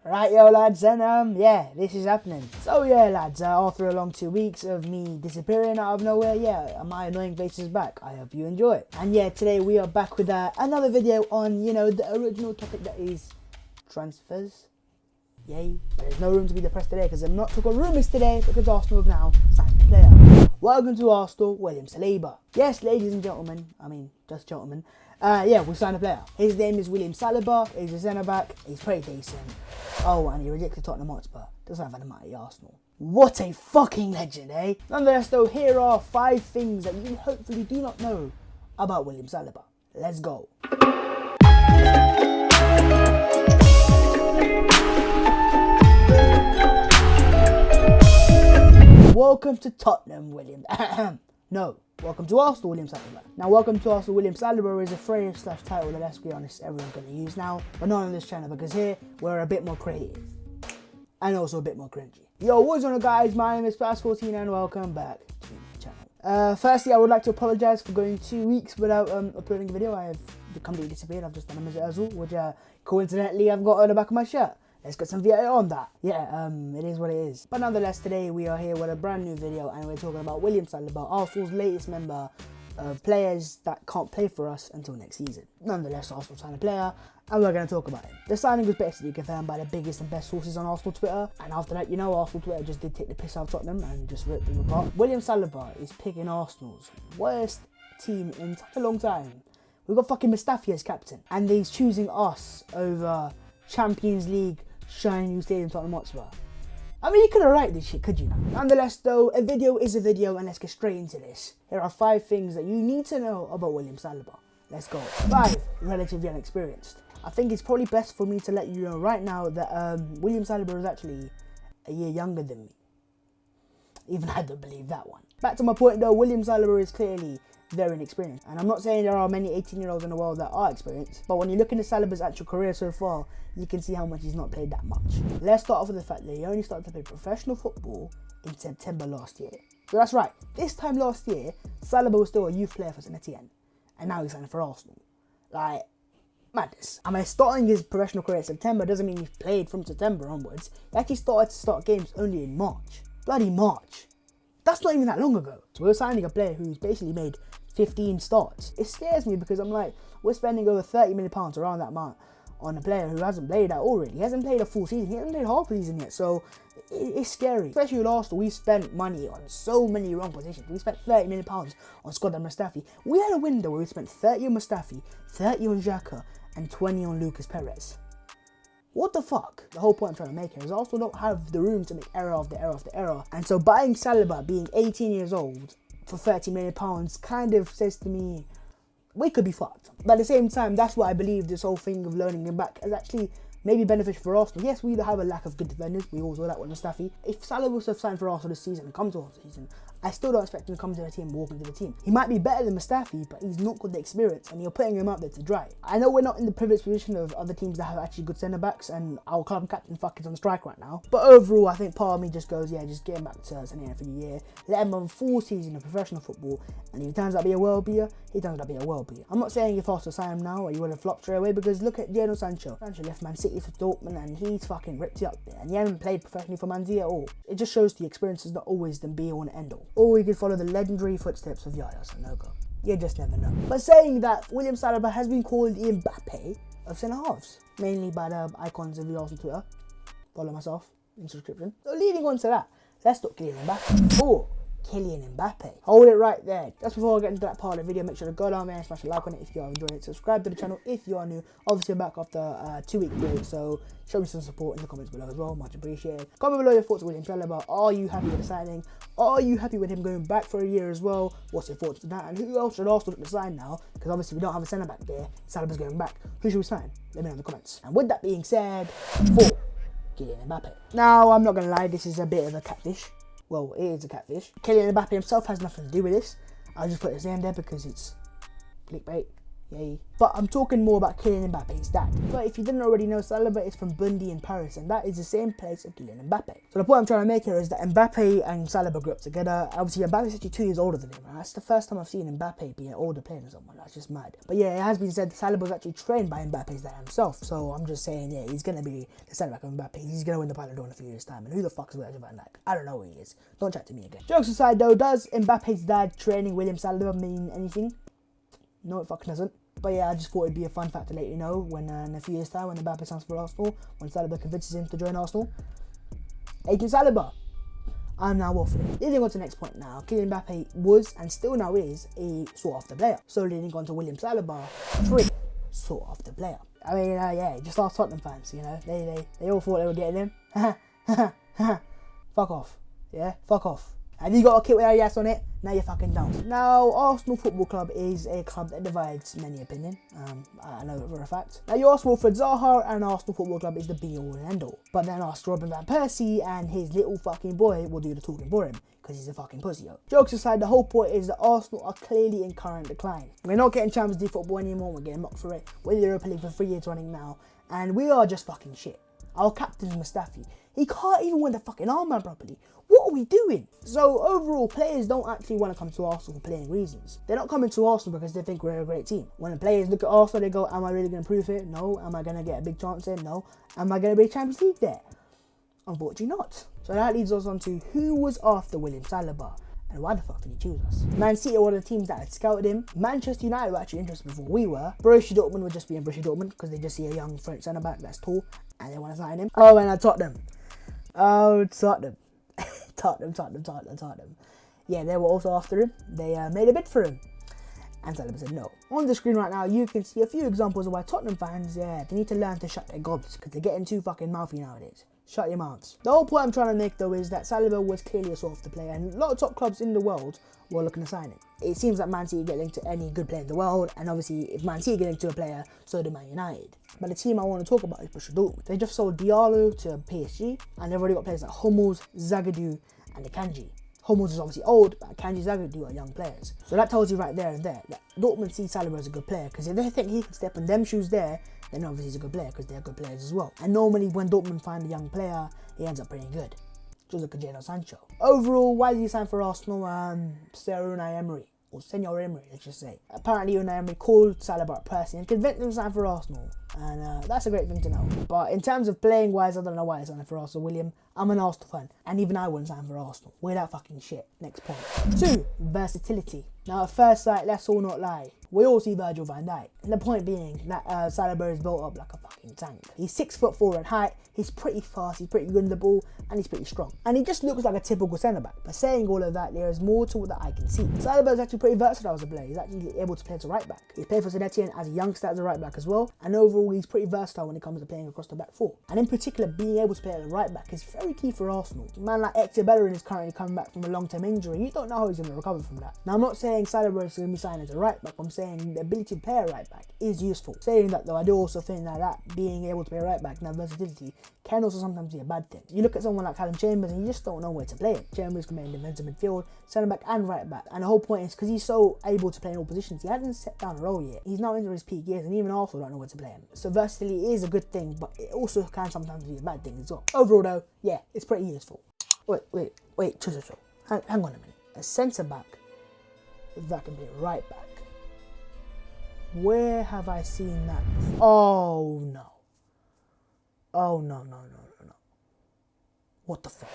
Right, yo lads, and yeah, this is happening. So yeah lads, after a long 2 weeks of me disappearing out of nowhere, yeah, my annoying face is back. I hope you enjoy it. And yeah, today we are back with another video on, you know, the original topic that is transfers. Yay. There's no room to be depressed today because I'm not talking rumours today because Arsenal have now signed a player. Welcome to Arsenal William Saliba. Yes, ladies and gentlemen, I mean, just gentlemen. Yeah, we signed a player. His name is William Saliba. He's a centre back. He's pretty decent. Oh, and he rejected Tottenham Hotspur. Doesn't have an amount of Arsenal. What a fucking legend, eh? Nonetheless, though, here are 5 things that you hopefully do not know about William Saliba. Let's go. Welcome to Tottenham, William. No. Welcome to Arsenal, William Saliba. Now, welcome to Arsenal, William Saliba is a phrase / title that, let's be honest, everyone's going to use now, but not on this channel because here we're a bit more creative and also a bit more cringy. Yo, what's on, guys? My name is Pass14 and welcome back to the channel. Firstly, I would like to apologize for going 2 weeks without uploading a video. I have completely disappeared. I've just done a visit as well, which coincidentally I've got on the back of my shirt. Let's get some VA on that. Yeah, it is what it is. But nonetheless, today we are here with a brand new video and we're talking about William Saliba, Arsenal's latest member of players that can't play for us until next season. Nonetheless, Arsenal signed a player and we're going to talk about him. The signing was basically confirmed by the biggest and best sources on Arsenal Twitter. And after that, you know, Arsenal Twitter just did take the piss out of Tottenham and just ripped them apart. William Saliba is picking Arsenal's worst team in such a long time. We've got fucking Mustafi as captain and he's choosing us over Champions League shiny new stadium Tottenham Hotspur. I mean, you couldn't write this shit, could you not? Nonetheless, though, a video is a video, and let's get straight into this. Here are 5 things that you need to know about William Saliba. Let's go. 5, relatively unexperienced. I think it's probably best for me to let you know right now that William Saliba is actually a year younger than me. Even I don't believe that one. Back to my point though, William Saliba is clearly very inexperienced. And I'm not saying there are many 18-year-olds in the world that are experienced, but when you look into Saliba's actual career so far, you can see how much he's not played that much. Let's start off with the fact that he only started to play professional football in September last year. So that's right, this time last year, Saliba was still a youth player for St Etienne, and now he's signing for Arsenal. Like, madness. I mean, starting his professional career in September doesn't mean he's played from September onwards. He actually started to start games only in March. Bloody March. That's not even that long ago. So we're signing a player who's basically made 15 starts. It scares me because I'm like, we're spending over £30 million around that amount on a player who hasn't played that already. He hasn't played a full season. He hasn't played half a season yet. So it's scary. Especially with Arsenal, we spent money on so many wrong positions. We spent £30 million on Scott and Mustafi. We had a window where we spent 30 on Mustafi, 30 on Xhaka, and 20 on Lucas Perez. What the fuck? The whole point I'm trying to make here is Arsenal don't have the room to make error after error after error. And so buying Saliba, being 18 years old, for £30 million kind of says to me, we could be fucked. But at the same time, that's what I believe this whole thing of loaning him back is actually maybe beneficial for Arsenal. Yes, we have a lack of good defenders. We all saw that with Mustafi. If Salah was to have signed for Arsenal this season and come to Arsenal this season, I still don't expect him to come to the team and walk into the team. He might be better than Mustafi, but he's not got the experience and you're putting him out there to dry. I know we're not in the privileged position of other teams that have actually good centre-backs and our club captain fuck is on strike right now. But overall, I think part of me just goes, yeah, just get him back to St Etienne for the year. Let him have a full season of professional football and if he turns out to be a world-beater, he turns out to be a world-beater. I'm not saying if Arsenal sign him now or you would have flopped straight away because look at Jadon Sancho. Sancho left Man City for Dortmund and he's fucking ripped it up there and he hasn't played professionally for Man City at all. It just shows the experience is not always the be-all and end-all. Or we could follow the legendary footsteps of Yaya Sanogo. You just never know. But saying that, William Saliba has been called the MBAPPE of centre-halves, mainly by the icons of the Arsenal Twitter. Follow myself in the description. So leading on to that, let's talk Kylian Mbappe. Oh, Kylian Mbappe. Hold it right there. Just before I get into that part of the video, make sure to go down there and smash a like on it if you are enjoying it. Subscribe to the channel if you are new. Obviously, I'm back after a 2-week break, so show me some support in the comments below as well. Much appreciated. Comment below your thoughts on William Saliba. Are you happy with the signing? Are you happy with him going back for a year as well? What's your thoughts on that? And who else should Arsenal look to sign now? Because obviously we don't have a centre back there. Saliba's going back. Who should we sign? Let me know in the comments. And with that being said, 4, Kylian Mbappe. Now, I'm not going to lie, this is a bit of a catfish. Well, it is a catfish. Kylian Mbappe himself has nothing to do with this. I'll just put his name there because it's clickbait. Yay. But I'm talking more about Kylian Mbappe's dad. But if you didn't already know, Saliba is from Bundy in Paris, and that is the same place as Kylian Mbappe. So the point I'm trying to make here is that Mbappe and Saliba grew up together. Obviously, Mbappe is actually 2 years older than him. Right? That's the first time I've seen Mbappe be an older player than someone. That's just mad. But yeah, it has been said Saliba was actually trained by Mbappe's dad himself. So I'm just saying, yeah, he's going to be the centre back of Mbappe. He's going to win the Ballon d'Or in a few years' time. And who the fuck is Virgil van Dijk? I don't know who he is. Don't chat to me again. Jokes aside though, does Mbappe's dad training William Saliba mean anything? No, it fucking doesn't. But yeah, I just thought it'd be a fun fact to let you know when in a few years' time, when Mbappe signs for Arsenal, when Saliba convinces him to join Arsenal. Agent Saliba, I'm now waffling. Leading on to the next point now, Kylian Mbappe was and still now is a sought-after player. So leading on to William Saliba, 3 sought-after player. I mean, yeah, just ask Tottenham fans, you know, they all thought they were getting him. Fuck off, yeah, fuck off. Have you got a kit with Arias on it? Now you're fucking down. Now, Arsenal Football Club is a club that divides many opinions. I know it for a fact. Now, you ask Wilfred Zaha and Arsenal Football Club is the be-all and end-all. But then ask Robin van Persie and his little fucking boy will do the talking for him, because he's a fucking pussy, yo. Jokes aside, the whole point is that Arsenal are clearly in current decline. We're not getting Champions League football anymore, we're getting mocked for it. We're in the Europa League for 3 years running now, and we are just fucking shit. Our captain is Mustafi. He can't even win the fucking armband properly. What are we doing? So overall, players don't actually want to come to Arsenal for playing reasons. They're not coming to Arsenal because they think we're a great team. When the players look at Arsenal, they go, am I really going to prove it? No. Am I going to get a big chance there? No. Am I going to be a Champions League there? Unfortunately not. So that leads us on to who was after William Saliba. And why the fuck did he choose us? Man City are one of the teams that had scouted him. Manchester United were actually interested before we were. Borussia Dortmund would just be in Borussia Dortmund because they just see a young French centre-back that's tall and they want to sign him. Oh, and Tottenham. Oh, Tottenham. Tottenham. Yeah, they were also after him. They made a bid for him. And Saliba said no. On the screen right now, you can see a few examples of why Tottenham fans, yeah, they need to learn to shut their gobs because they're getting too fucking mouthy nowadays. Shut your mouths. The whole point I'm trying to make though is that Saliba was clearly a sought-after player and a lot of top clubs in the world were looking to sign him. It seems that Man City get linked to any good player in the world, and obviously if Man City get linked to a player, so do Man United. But the team I want to talk about is Borussia Dortmund. They just sold Diallo to PSG and they've already got players like Hummels, Zagadou and Akanji. Hummels is obviously old, but Akanji, Zagadou are young players. So that tells you right there and there that Dortmund see Saliba as a good player, because if they think he can step in them shoes there, then obviously he's a good player because they're good players as well. And normally when Dortmund find a young player, he ends up pretty good. Just look at Jadon Sancho. Overall, why did he sign for Arsenal? Sir Unai Emery, or Senor Emery, let's just say. Apparently Unai Emery called Saliba personally and convinced him to sign for Arsenal. And that's a great thing to know. But in terms of playing wise, I don't know why he's signing for Arsenal, William. I'm an Arsenal fan, and even I wouldn't sign for Arsenal. We're that fucking shit. Next point. 2. Versatility. Now at first sight, let's all not lie. We all see Virgil van Dijk. And the point being that Saliba is built up like a fucking tank. He's 6'4" in height, he's pretty fast, he's pretty good in the ball, and he's pretty strong. And he just looks like a typical centre-back. But saying all of that, there is more to it that I can see. Saliba is actually pretty versatile as a player. He's actually able to play as a right back. He's played for St Etienne as a youngster as a right back as well. And overall, he's pretty versatile when it comes to playing across the back four. And in particular, being able to play at the right back is very key for Arsenal. A man like Ceballos is currently coming back from a long-term injury. You don't know how he's going to recover from that. Now, I'm not saying Saliba is going to be signed as a right back. I'm saying the ability to play a right back is useful. Saying that though, I do also think that being able to play a right back and that versatility can also sometimes be a bad thing. You look at someone like Callum Chambers and you just don't know where to play him. Chambers can play in defensive midfield, centre back and right back. And the whole point is because he's so able to play in all positions, he hasn't set down a role yet. He's now into his peak years and even Arsenal don't know where to play him. So versatility is a good thing, but it also can sometimes be a bad thing as well. Overall though, yeah, it's pretty useful. Wait, chill. Hang on a minute. A centre back that can be a right back. Where have I seen that? Oh no. What the fuck?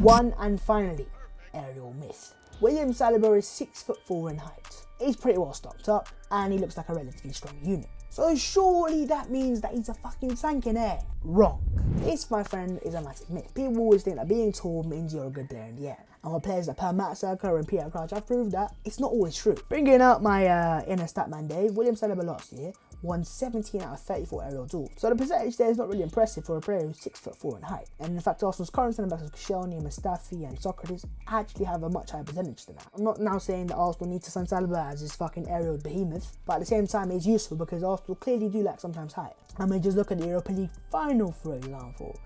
One and finally, aerial myth. William Saliba is 6'4" in height. He's pretty well stocked up and he looks like a relatively strong unit. So surely that means that he's a fucking tank in air. Wrong. This, my friend, is a massive myth. People always think that being tall means you're a good player in the air. And when players like Per Mertesacker and Peter Crouch have proved that it's not always true. Bringing out my inner statman Dave, William Saliba last year won 17 out of 34 aerial duels. So the percentage there is not really impressive for a player who's 6'4" in height. And in fact, Arsenal's current centre backs Koscielny, Mustafi and Socrates actually have a much higher percentage than that. I'm not now saying that Arsenal need to sign Saliba as this fucking aerial behemoth, but at the same time it's useful because Arsenal clearly do lack sometimes height. I mean, just look at the Europa League final, for example.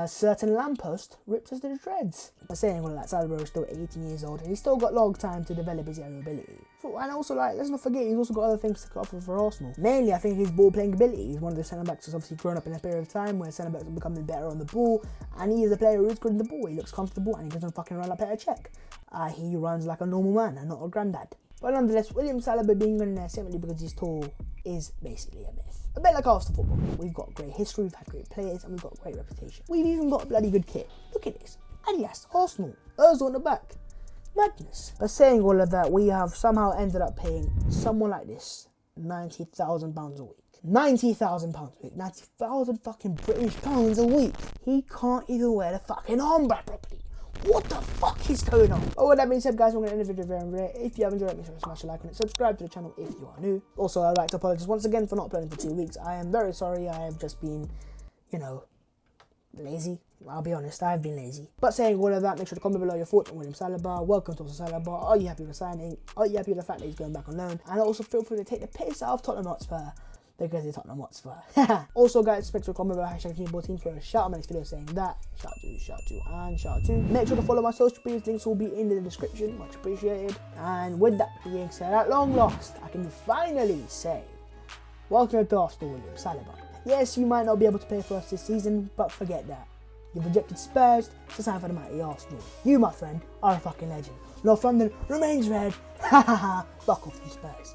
certain lamppost ripped us to the shreds. But saying all that, Saliba is still 18 years old and he's still got long time to develop his aerial ability. And also, like, let's not forget, he's also got other things to offer for Arsenal. Mainly, I think his ball playing ability. He's one of the centre backs that's obviously grown up in a period of time where centre backs are becoming better on the ball, and he is a player who's good in the ball. He looks comfortable and he doesn't fucking run like Petr Cech. He runs like a normal man and not a granddad. But nonetheless, William Saliba being in there simply because he's tall is basically a myth. A bit like Arsenal football. We've got great history, we've had great players, and we've got great reputation. We've even got a bloody good kit. Look at this. Adidas, Arsenal, Ozil on the back. Madness. But saying all of that, we have somehow ended up paying someone like this £90,000 a week. £90,000 a week. 90,000 fucking British pounds a week. He can't even wear the fucking armband properly. What the fuck is going on? But with that being said, guys, I'm going to end the video very rare. If you have enjoyed it, make sure to smash a like on it. Subscribe to the channel if you are new. Also, I'd like to apologize once again for not uploading for 2 weeks. I am very sorry. I have just been, you know, lazy. I'll be honest, I've been lazy. But saying all of that, make sure to comment below your thoughts on William Saliba. Welcome to Saliba. Are you happy with the signing? Are you happy with the fact that he's going back on loan? And also feel free to take the piss out of Tottenham Hotspur, because they're Tottenham Hotspur. Also, guys, expect to comment below #team14 for a shout out my next video saying that. Shout out to. Make sure to follow my social medias. Links will be in the description. Much appreciated. And with that being said, at long last, I can finally say, welcome to Arsenal William Saliba. Yes, you might not be able to play for us this season, but forget that. You've rejected Spurs to sign for the mighty Arsenal. You, my friend, are a fucking legend. North London remains red. Ha ha ha. Fuck off, you Spurs.